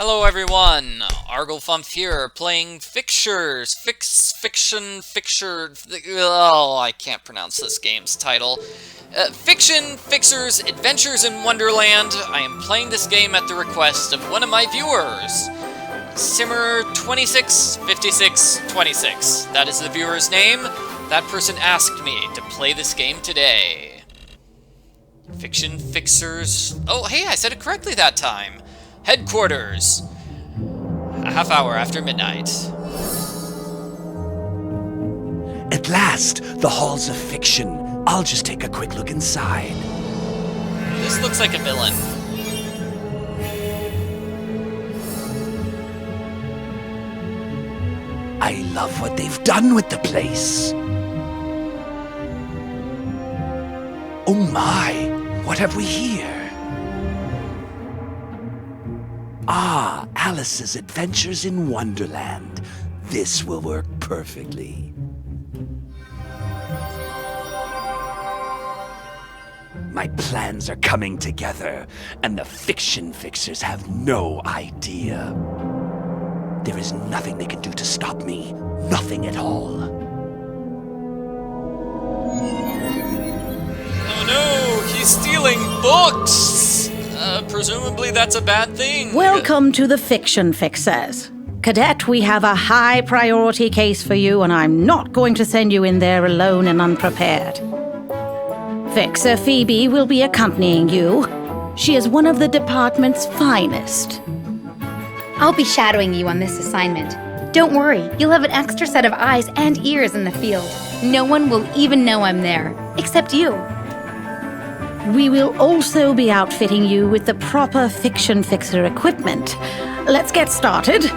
Hello everyone, Arglefump here, playing I can't pronounce this game's title. Fiction Fixers Adventures in Wonderland. I am playing this game at the request of one of my viewers, Simmer265626. That is the viewer's name. That person asked me to play this game today. Fiction Fixers... Oh, hey, I said it correctly that time. Headquarters. A half hour after midnight. At last, the halls of fiction. I'll just take a quick look inside. This looks like a villain. I love what they've done with the place. Oh my, what have we here? Ah, Alice's Adventures in Wonderland. This will work perfectly. My plans are coming together, and the Fiction Fixers have no idea. There is nothing they can do to stop me. Nothing at all. Oh no, he's stealing books! Presumably that's a bad thing. Welcome to the Fiction Fixers. Cadet, we have a high priority case for you, and I'm not going to send you in there alone and unprepared. Fixer Phoebe will be accompanying you. She is one of the department's finest. I'll be shadowing you on this assignment. Don't worry, you'll have an extra set of eyes and ears in the field. No one will even know I'm there, except you. We will also be outfitting you with the proper Fiction Fixer equipment. Let's get started.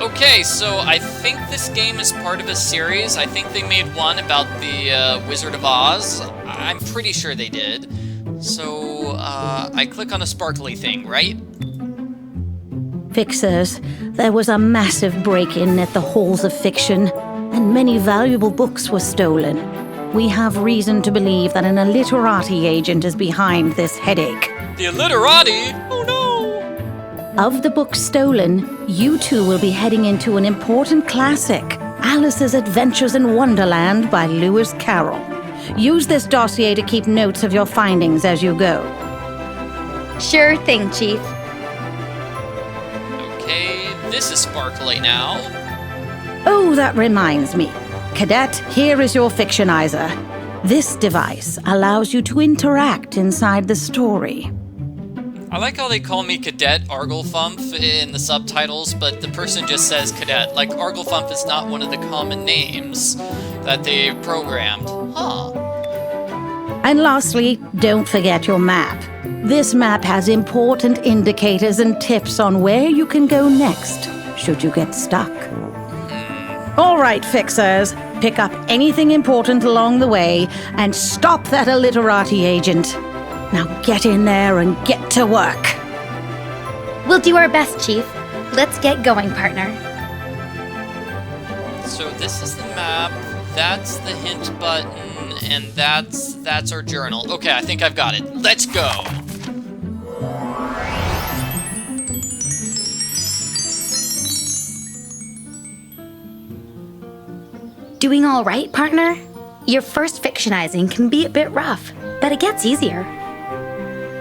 Okay, so I think this game is part of a series. I think they made one about the Wizard of Oz. I'm pretty sure they did. So, I click on a sparkly thing, right? Fixers, there was a massive break-in at the Halls of Fiction, and many valuable books were stolen. We have reason to believe that an illiterati agent is behind this headache. The illiterati? Oh no! Of the books stolen, you two will be heading into an important classic, Alice's Adventures in Wonderland by Lewis Carroll. Use this dossier to keep notes of your findings as you go. Sure thing, Chief. Okay, this is sparkly now. Oh, that reminds me. Cadet, here is your fictionizer. This device allows you to interact inside the story. I like how they call me Cadet Arglefump in the subtitles, but the person just says Cadet. Like, Arglefump is not one of the common names that they programmed. Huh. And lastly, don't forget your map. This map has important indicators and tips on where you can go next, should you get stuck. All right, Fixers, pick up anything important along the way and stop that illiterati agent. Now get in there and get to work. We'll do our best, Chief. Let's get going, partner. So this is the map, that's the hint button, and that's our journal. Okay, I think I've got it. Let's go! Doing all right, partner? Your first fictionizing can be a bit rough, but it gets easier.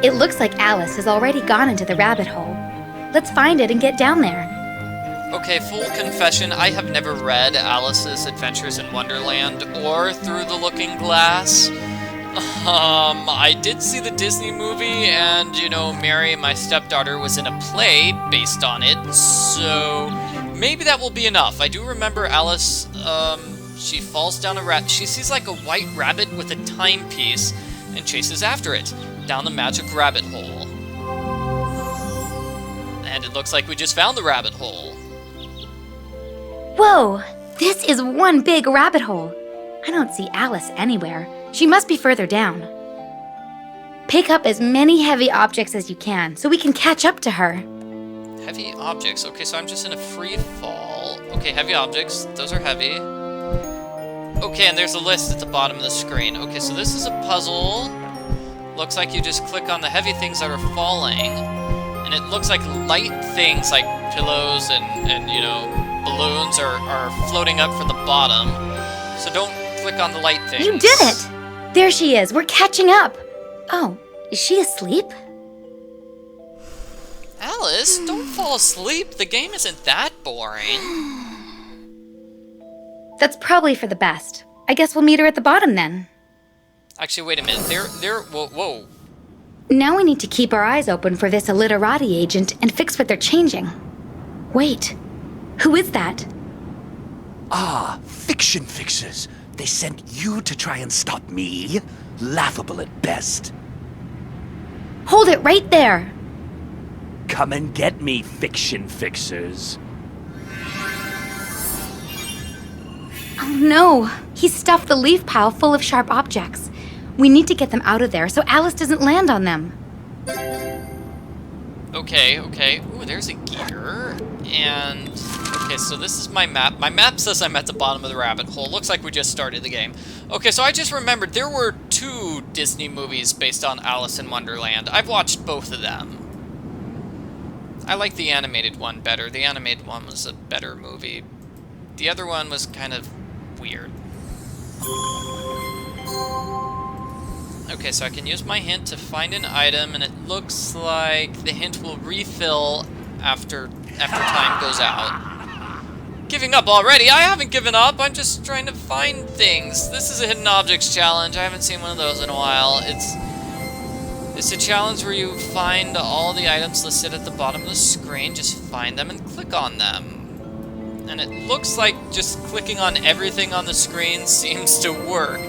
It looks like Alice has already gone into the rabbit hole. Let's find it and get down there. Okay, full confession, I have never read Alice's Adventures in Wonderland or Through the Looking Glass. I did see the Disney movie, and, you know, Mary, my stepdaughter, was in a play based on it, so maybe that will be enough. I do remember Alice, she falls down she sees like a white rabbit with a timepiece and chases after it down the magic rabbit hole. And it looks like we just found the rabbit hole. Whoa! This is one big rabbit hole. I don't see Alice anywhere. She must be further down. Pick up as many heavy objects as you can so we can catch up to her. Heavy objects. Okay, so I'm just in a free fall. Okay, heavy objects. Those are heavy. Okay, and there's a list at the bottom of the screen. Okay, so this is a puzzle. Looks like you just click on the heavy things that are falling, and it looks like light things like pillows and you know, balloons are floating up from the bottom. So don't click on the light things. You did it! There she is. We're catching up. Oh, is she asleep? Alice, don't fall asleep. The game isn't that boring. That's probably for the best. I guess we'll meet her at the bottom then. Actually, wait a minute. Whoa. Now we need to keep our eyes open for this illiterati agent and fix what they're changing. Wait, who is that? Ah, fiction fixers. They sent you to try and stop me? Laughable at best. Hold it right there. Come and get me, fiction fixers. Oh no, he stuffed the leaf pile full of sharp objects. We need to get them out of there so Alice doesn't land on them. Okay. Ooh, there's a gear. And, okay, so this is my map. My map says I'm at the bottom of the rabbit hole. Looks like we just started the game. Okay, so I just remembered there were 2 Disney movies based on Alice in Wonderland. I've watched both of them. I like the animated one better. The animated one was a better movie. The other one was kind of weird. Okay, so I can use my hint to find an item, and it looks like the hint will refill after time goes out. Giving up already? I haven't given up. I'm just trying to find things. This is a hidden objects challenge. I haven't seen one of those in a while. It's a challenge where you find all the items listed at the bottom of the screen. Just find them and click on them. And it looks like just clicking on everything on the screen seems to work.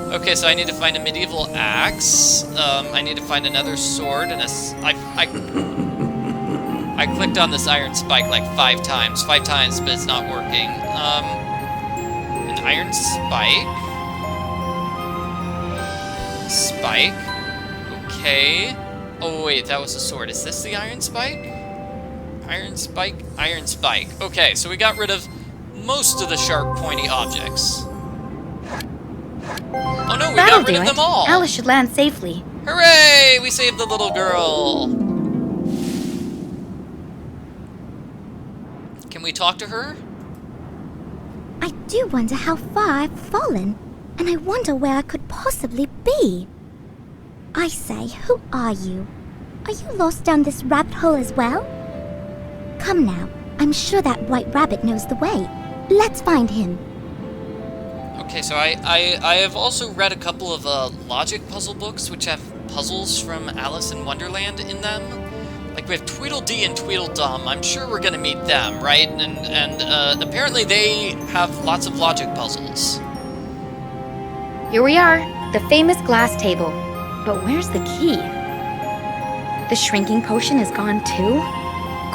Okay, so I need to find a medieval axe. I need to find another sword and I clicked on this iron spike like 5 times, but it's not working. An iron spike. Okay. Oh wait, that was a sword. Is this the iron spike? Iron spike. Okay, so we got rid of most of the sharp, pointy objects. Oh no, we got rid of them all! Alice should land safely. Hooray! We saved the little girl! Can we talk to her? I do wonder how far I've fallen, and I wonder where I could possibly be. I say, who are you? Are you lost down this rabbit hole as well? Come now, I'm sure that white rabbit knows the way. Let's find him. Okay, so I have also read a couple of logic puzzle books which have puzzles from Alice in Wonderland in them. Like we have Tweedledee and Tweedledum. I'm sure we're gonna meet them, right? And apparently they have lots of logic puzzles. Here we are, the famous glass table. But where's the key? The shrinking potion is gone too?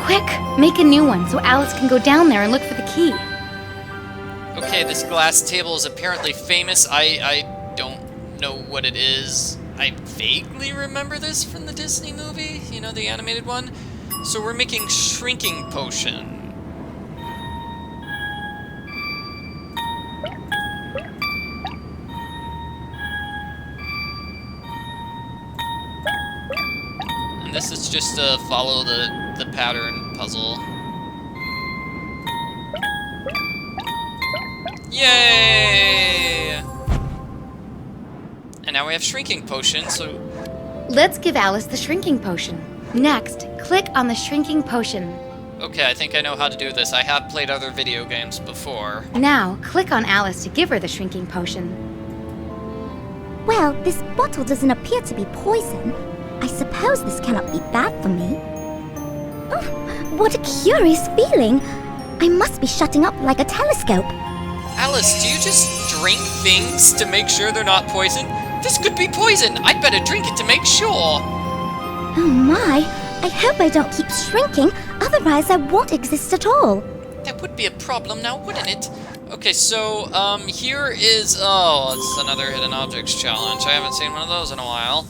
Quick, make a new one so Alice can go down there and look for the key. Okay, this glass table is apparently famous. I don't know what it is. I vaguely remember this from the Disney movie, you know, the animated one. So we're making shrinking potion. And this is just to follow the pattern puzzle. Yay! And now we have shrinking potion, so... Let's give Alice the shrinking potion. Next, click on the shrinking potion. Okay, I think I know how to do this. I have played other video games before. Now, click on Alice to give her the shrinking potion. Well, this bottle doesn't appear to be poison. I suppose this cannot be bad for me. Oh, what a curious feeling. I must be shutting up like a telescope. Alice, do you just drink things to make sure they're not poison? This could be poison! I'd better drink it to make sure! Oh my, I hope I don't keep shrinking, otherwise I won't exist at all. That would be a problem now, wouldn't it? Okay, so, here is... Oh, it's another hidden objects challenge. I haven't seen one of those in a while.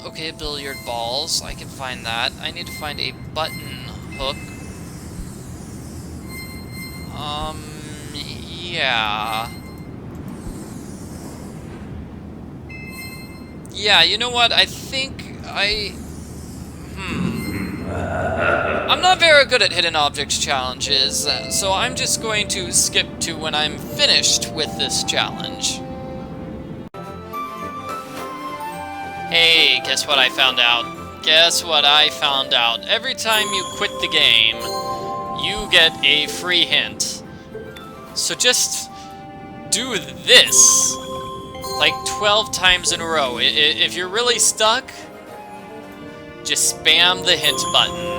Okay, billiard balls. I can find that. I need to find a button hook. Yeah. Yeah, you know what? I think I'm not very good at hidden objects challenges, so I'm just going to skip to when I'm finished with this challenge. Hey, guess what I found out? Guess what I found out? Every time you quit the game, you get a free hint. So just do this like 12 times in a row. If you're really stuck, just spam the hint button.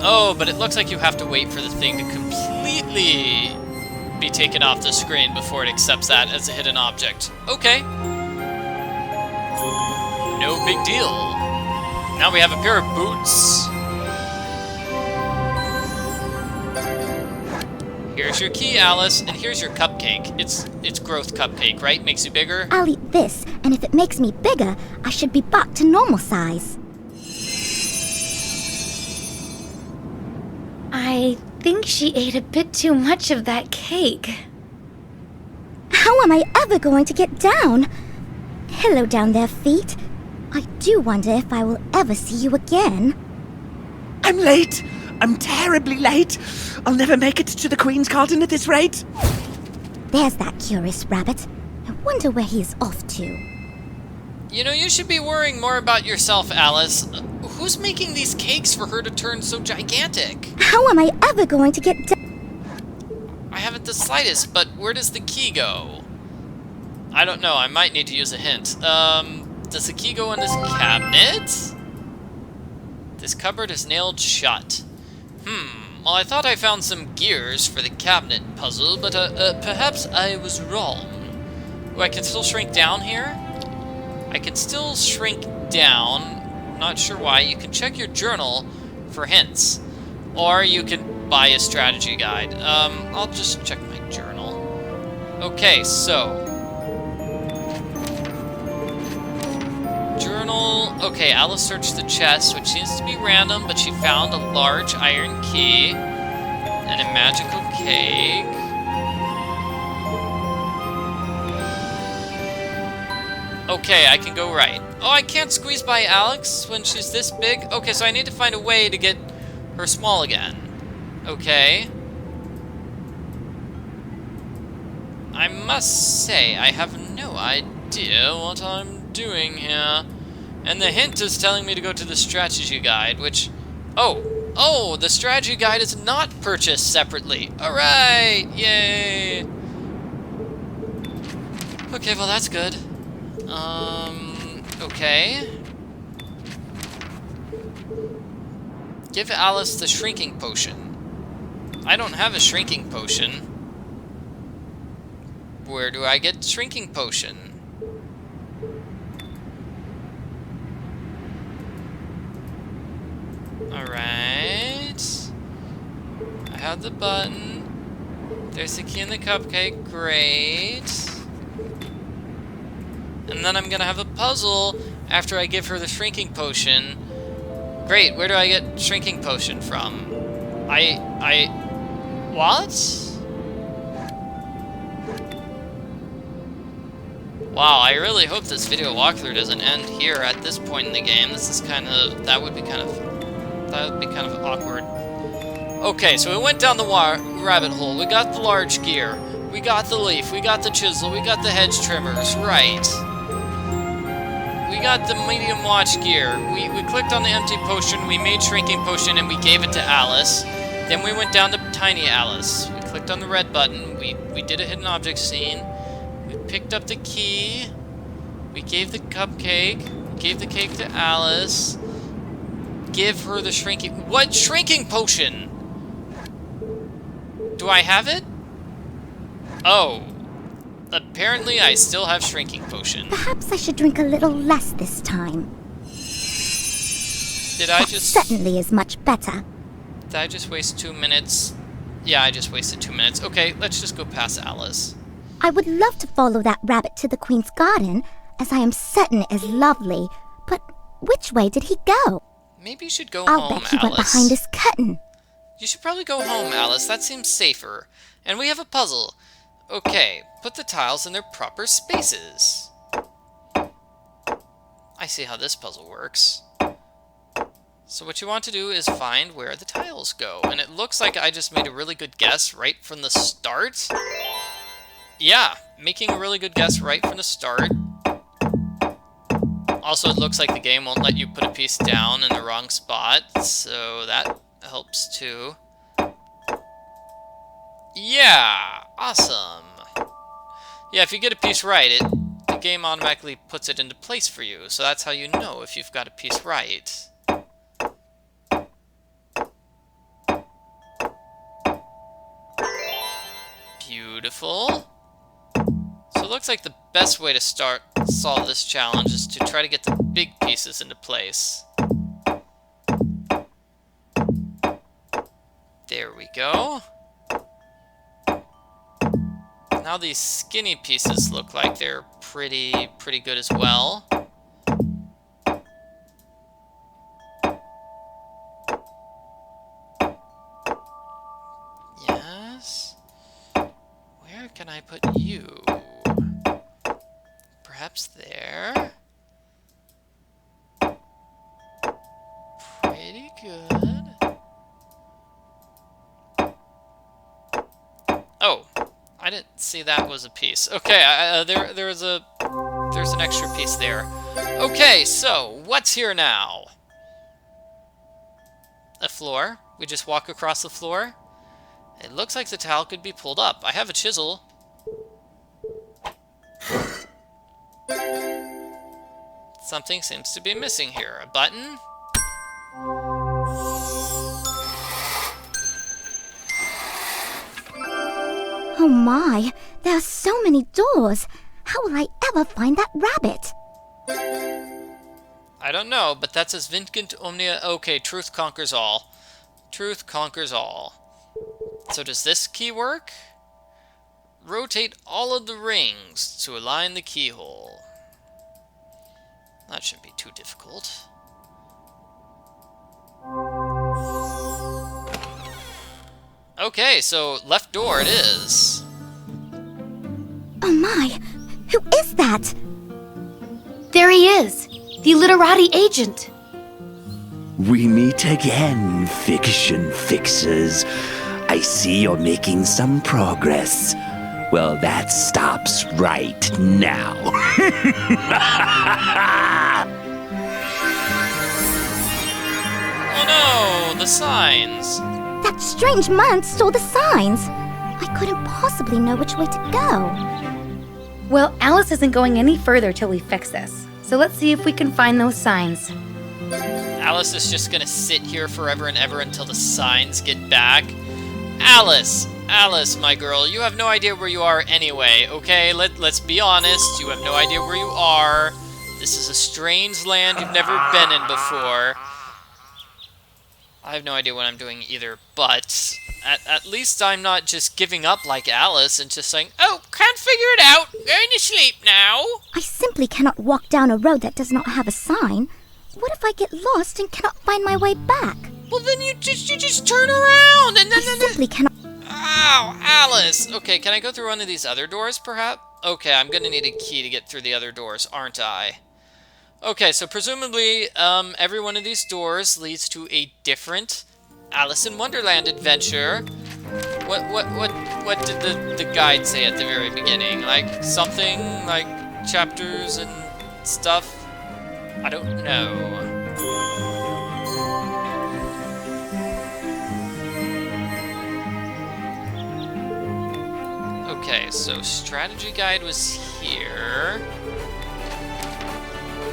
Oh, but it looks like you have to wait for the thing to completely be taken off the screen before it accepts that as a hidden object. Okay. No big deal. Now we have a pair of boots. Here's your key, Alice, and here's your cupcake. It's growth cupcake, right? Makes you bigger? I'll eat this, and if it makes me bigger, I should be back to normal size. I think she ate a bit too much of that cake. How am I ever going to get down? Hello down there, feet. I do wonder if I will ever see you again. I'm late! I'm terribly late! I'll never make it to the Queen's Garden at this rate! There's that curious rabbit. I wonder where he is off to. You know, you should be worrying more about yourself, Alice. Who's making these cakes for her to turn so gigantic? How am I ever going to get down? I haven't the slightest, but where does the key go? I don't know, I might need to use a hint. Does the key go in this cabinet? This cupboard is nailed shut. Well, I thought I found some gears for the cabinet puzzle, but perhaps I was wrong. Oh, I can still shrink down here? I can still shrink down. Not sure why. You can check your journal for hints. Or you can buy a strategy guide. I'll just check my journal. Okay, so... journal... Okay, Alice searched the chest, which seems to be random, but she found a large iron key and a magical cake. Okay, I can go right. Oh, I can't squeeze by Alex when she's this big? Okay, so I need to find a way to get her small again. Okay. I must say, I have no idea what I'm doing here. And the hint is telling me to go to the strategy guide, which... Oh, the strategy guide is not purchased separately. Alright, yay. Okay, well that's good. Okay. Give Alice the shrinking potion. I don't have a shrinking potion. Where do I get shrinking potion? Alright. I have the button. There's the key in the cupcake. Great. And then I'm gonna have a puzzle after I give her the shrinking potion. Great, where do I get shrinking potion from? What? Wow, I really hope this video walkthrough doesn't end here at this point in the game. This is kind of, that would be kind of awkward. Okay, so we went down the rabbit hole. We got the large gear. We got the leaf. We got the chisel. We got the hedge trimmers. Right. We got the medium watch gear. We clicked on the empty potion. We made shrinking potion and we gave it to Alice. Then we went down to Tiny Alice. We clicked on the red button. We did a hidden object scene. We picked up the key. We gave the cupcake. Gave the cake to Alice. Give her the shrinking... What shrinking potion? Do I have it? Oh. Apparently I still have shrinking potion. Perhaps I should drink a little less this time. Did I That just... certainly is much better. Did I just waste 2 minutes? Yeah, I just wasted 2 minutes. Okay, let's just go past Alice. I would love to follow that rabbit to the Queen's Garden, as I am certain it is lovely. But which way did he go? Maybe you should go I'll home, bet he went Alice. behind this curtain. You should probably go home, Alice. That seems safer. And we have a puzzle. Okay, put the tiles in their proper spaces. I see how this puzzle works. So what you want to do is find where the tiles go. And it looks like I just made a really good guess right from the start. Yeah, making a really good guess right from the start. Also, it looks like the game won't let you put a piece down in the wrong spot, so that helps too. Yeah, awesome. Yeah, if you get a piece right, the game automatically puts it into place for you, so that's how you know if you've got a piece right. Beautiful. So it looks like the best way to solve this challenge is to try to get the big pieces into place. There we go. Now these skinny pieces look like they're pretty good as well. Yes. Where can I put you? Perhaps there. Pretty good. Oh, I didn't see that was a piece. Okay, there's an extra piece there. Okay, so what's here now? A floor. We just walk across the floor. It looks like the tile could be pulled up. I have a chisel. Something seems to be missing here. A button? Oh my, there are so many doors. How will I ever find that rabbit? I don't know, but that says Vincent Omnia. Okay, truth conquers all. Truth conquers all. So does this key work? Rotate all of the rings to align the keyhole. That shouldn't be too difficult. Okay, so left door it is. Oh my, who is that? There he is, the literati agent. We meet again, fiction fixers. I see you're making some progress. Well, that stops right now. Oh no, the signs. That strange man stole the signs. I couldn't possibly know which way to go. Well, Alice isn't going any further till we fix this. So let's see if we can find those signs. Alice is just gonna sit here forever and ever until the signs get back. Alice, my girl, you have no idea where you are anyway, okay? Let's be honest, you have no idea where you are. This is a strange land you've never been in before. I have no idea what I'm doing either, but at least I'm not just giving up like Alice and just saying, oh, can't figure it out, going to sleep now. I simply cannot walk down a road that does not have a sign. What if I get lost and cannot find my way back? Well, then you just turn around and then... I simply cannot... Ow, Alice! Okay, can I go through one of these other doors, perhaps? Okay, I'm gonna need a key to get through the other doors, aren't I? Okay, so presumably, every one of these doors leads to a different Alice in Wonderland adventure. What did the guide say at the very beginning? Like, something like chapters and stuff? I don't know. Okay, so strategy guide was here.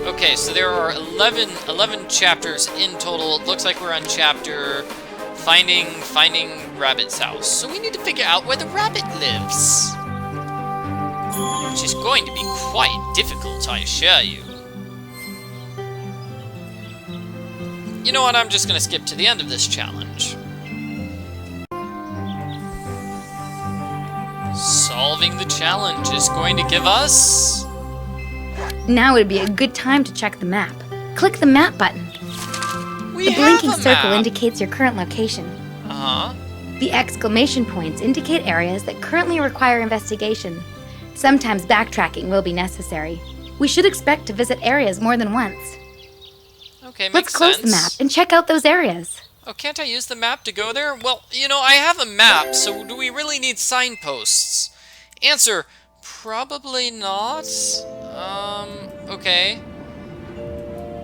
Okay, so there are 11 chapters in total. It looks like we're on chapter finding Rabbit's house. So we need to figure out where the rabbit lives. Which is going to be quite difficult, I assure you. You know what, I'm just gonna skip to the end of this challenge. Solving the challenge is going to give us... Now would be a good time to check the map. Click the map button. The blinking circle indicates your current location. Uh-huh. The exclamation points indicate areas that currently require investigation. Sometimes backtracking will be necessary. We should expect to visit areas more than once. Okay, makes Let's close sense. the map and check out those areas. Oh, can't I use the map to go there? Well, you know, I have a map, so do we really need signposts? Answer, probably not. Okay.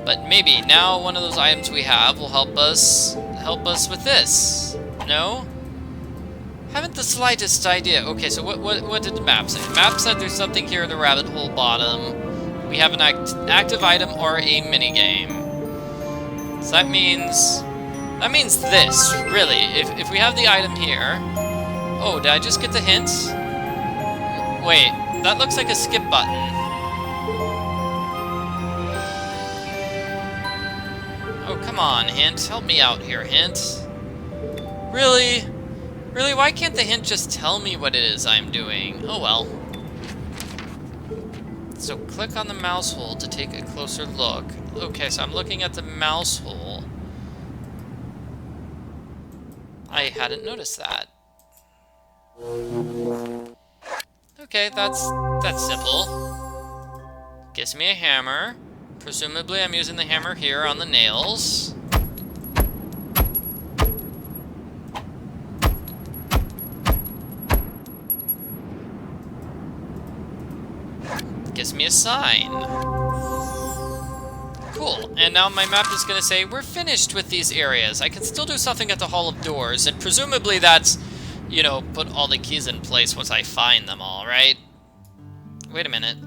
But maybe now one of those items we have will help us with this. No? Haven't the slightest idea. Okay, so what did the map say? The map said there's something here in the rabbit hole bottom. We have an active item or a minigame. So that means this, really. If we have the item here... Oh, did I just get the hint? Wait, that looks like a skip button. Oh, come on, hint. Help me out here, hint. Really? Really, why can't the hint just tell me what it is I'm doing? Oh well. So click on the mouse hole to take a closer look. Okay, so I'm looking at the mouse hole. I hadn't noticed that. Okay, that's simple. Gives me a hammer. Presumably I'm using the hammer here on the nails. Gives me a sign. Cool, and now my map is going to say, we're finished with these areas. I can still do something at the Hall of Doors, and presumably that's, you know, put all the keys in place once I find them all, right? Wait a minute.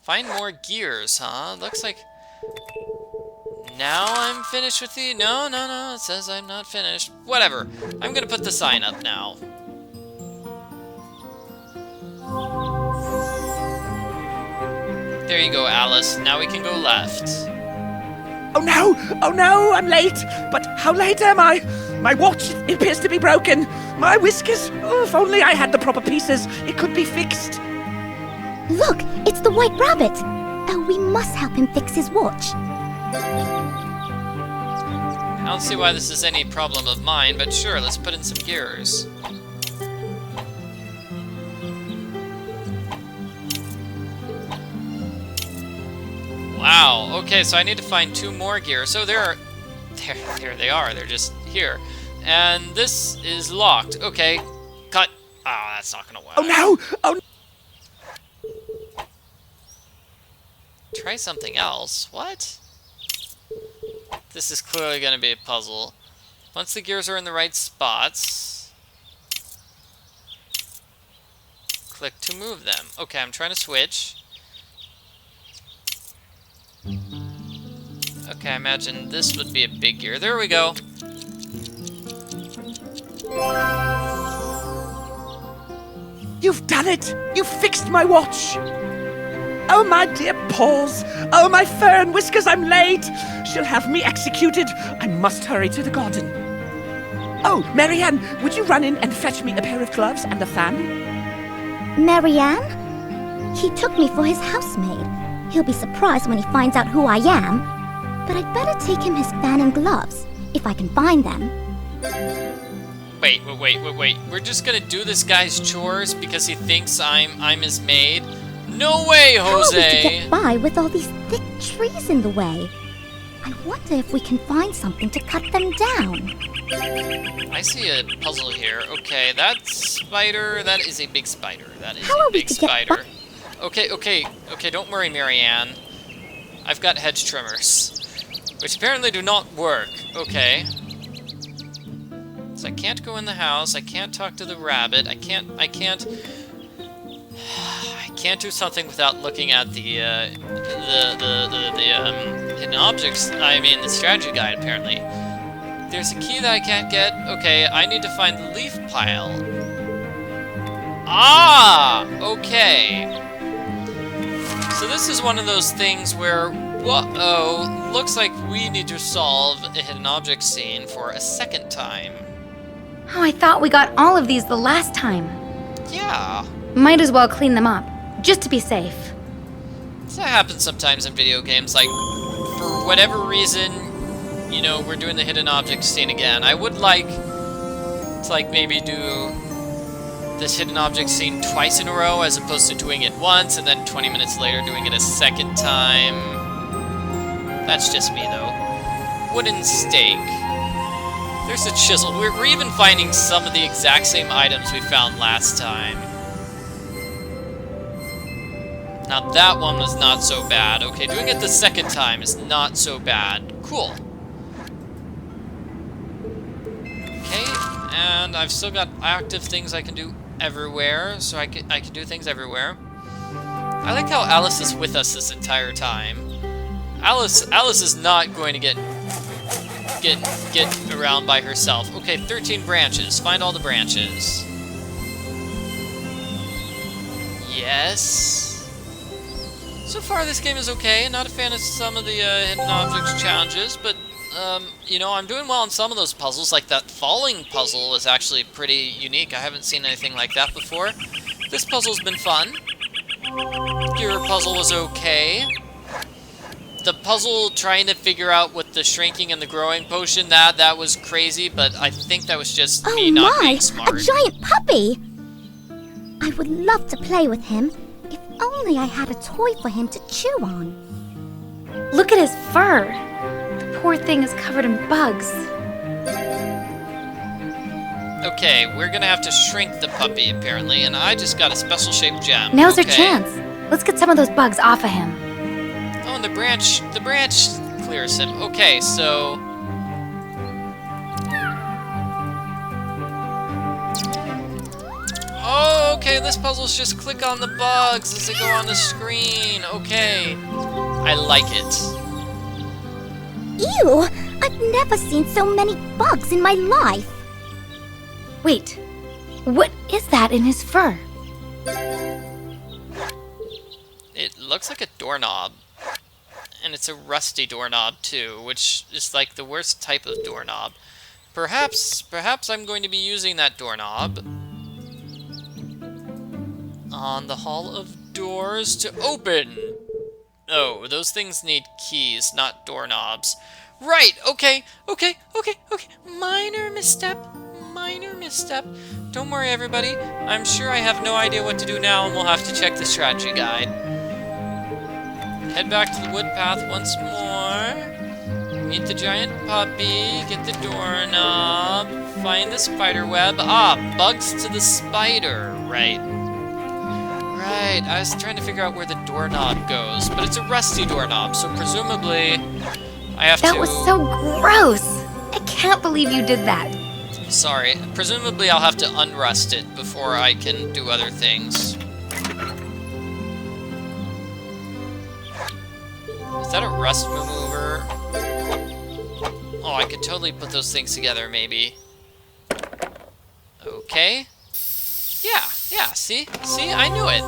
Find more gears, huh? Looks like... Now I'm finished with the... No, it says I'm not finished. Whatever. I'm going to put the sign up now. There you go, Alice. Now we can go left. Oh no, I'm late. But how late am I? My watch appears to be broken. My whiskers, oh, if only I had the proper pieces, it could be fixed. Look, it's the White Rabbit. Oh, we must help him fix his watch. I don't see why this is any problem of mine, but sure, let's put in some gears. Wow, okay, so I need to find 2 more gears. So there they are, they're just here. And this is locked. Okay, cut. Oh, that's not gonna work. Oh no! Oh no! Try something else. What? This is clearly gonna be a puzzle. Once the gears are in the right spots, click to move them. Okay, I'm trying to switch. Okay, I imagine this would be a big gear. There we go. You've done it! You've fixed my watch! Oh, my dear paws! Oh, my fur and whiskers, I'm late! She'll have me executed. I must hurry to the garden. Oh, Marianne, would you run in and fetch me a pair of gloves and a fan? Marianne? He took me for his housemaid. He'll be surprised when he finds out who I am. But I'd better take him his fan and gloves, if I can find them. Wait. We're just gonna do this guy's chores because he thinks I'm his maid? No way, How are we to Jose! get by with all these thick trees in the way? I wonder if we can find something to cut them down. I see a puzzle here. Okay, that spider, that is a big spider. That is How a are we big to get spider. Okay, don't worry, Marianne. I've got hedge trimmers, which apparently do not work. Okay. So I can't go in the house, I can't talk to the rabbit, I can't do something without looking at the hidden objects, the strategy guide, apparently. There's a key that I can't get. Okay, I need to find the leaf pile. Ah! Okay. So this is one of those things where, whoa, looks like we need to solve a hidden object scene for a second time. Oh, I thought we got all of these the last time. Yeah. Might as well clean them up, just to be safe. So that happens sometimes in video games, like, for whatever reason, you know, we're doing the hidden object scene again. I would like to, maybe do this hidden object scene twice in a row as opposed to doing it once and then 20 minutes later doing it a second time. That's just me, though. Wooden stake. There's a chisel. We're even finding some of the exact same items we found last time. Now that one was not so bad. Okay, doing it the second time is not so bad. Cool. Okay, and I've still got active things I can do everywhere, so I can do things everywhere. I like how Alice is with us this entire time. Alice is not going to get around by herself. Okay, 13 branches. Find all the branches. Yes. So far, this game is okay. Not a fan of some of the hidden objects challenges, but you know, I'm doing well on some of those puzzles. Like that falling puzzle was actually pretty unique. I haven't seen anything like that before. This puzzle's been fun. Your puzzle was okay. The puzzle trying to figure out with the shrinking and the growing potion, that was crazy, but I think that was just me not being smart. A giant puppy! I would love to play with him, if only I had a toy for him to chew on. Look at his fur. The poor thing is covered in bugs. Okay, we're gonna have to shrink the puppy, apparently, and I just got a special shaped gem. Now's our Okay. chance. Let's get some of those bugs off of him. Oh, and the branch clears him. Okay, so... Oh, okay, this puzzle's just click on the bugs as they go on the screen. Okay. I like it. Ew! I've never seen so many bugs in my life. Wait, what is that in his fur? It looks like a doorknob. And it's a rusty doorknob, too, which is like the worst type of doorknob. Perhaps I'm going to be using that doorknob on the Hall of Doors to open. Oh, those things need keys, not doorknobs. Right, okay. Minor misstep. Don't worry, everybody. I'm sure I have no idea what to do now, and we'll have to check the strategy guide. Head back to the wood path once more. Meet the giant puppy. Get the doorknob. Find the spider web. Ah, bugs to the spider. Right. I was trying to figure out where the doorknob goes, but it's a rusty doorknob, so presumably I have to... That was so gross! I can't believe you did that. Sorry. Presumably I'll have to unrust it before I can do other things. Is that a rust remover? Oh, I could totally put those things together, maybe. Okay. Yeah, see? See? I knew it.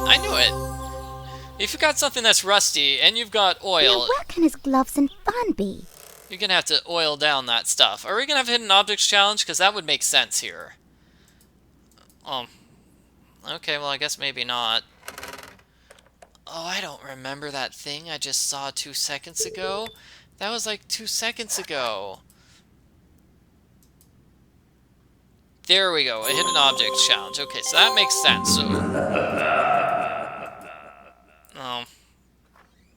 If you've got something that's rusty, and you've got oil... Now where can his gloves and fan be? You're gonna have to oil down that stuff. Are we gonna have a hidden objects challenge? Because that would make sense here. Okay, well, I guess maybe not. Oh, I don't remember that thing I just saw 2 seconds ago. That was like 2 seconds ago. There we go, a hidden objects challenge. Okay, so that makes sense. So,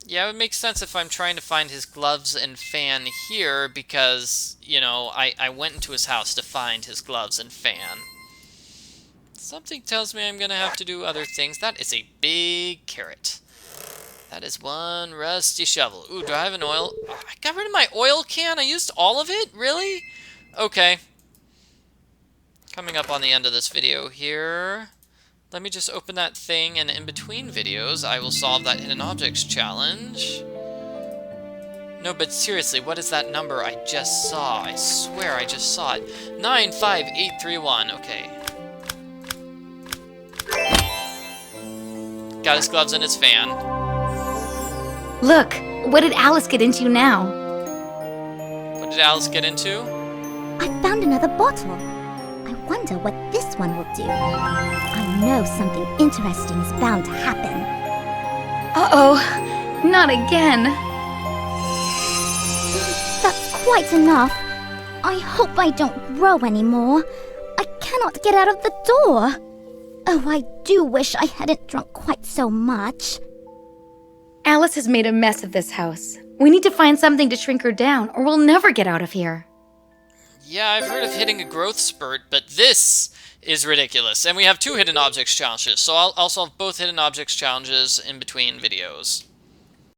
yeah, it would make sense if I'm trying to find his gloves and fan here because, you know, I went into his house to find his gloves and fan. Something tells me I'm gonna have to do other things. That is a big carrot. That is one rusty shovel. Ooh, do I have an oil? Oh, I got rid of my oil can? I used all of it? Really? Okay. Coming up on the end of this video here. Let me just open that thing, and in between videos, I will solve that hidden objects challenge. No, but seriously, what is that number I just saw? I swear I just saw it. 95831, okay. Got his gloves and his fan. Look, what did Alice get into now? What did Alice get into? I found another bottle. I wonder what this one will do. I know something interesting is bound to happen. Uh-oh, not again. That's quite enough. I hope I don't grow anymore. I cannot get out of the door. Oh, I do wish I hadn't drunk quite so much. Alice has made a mess of this house. We need to find something to shrink her down, or we'll never get out of here. Yeah, I've heard of hitting a growth spurt, but this is ridiculous. And we have 2 hidden objects challenges, so I'll solve both hidden objects challenges in between videos.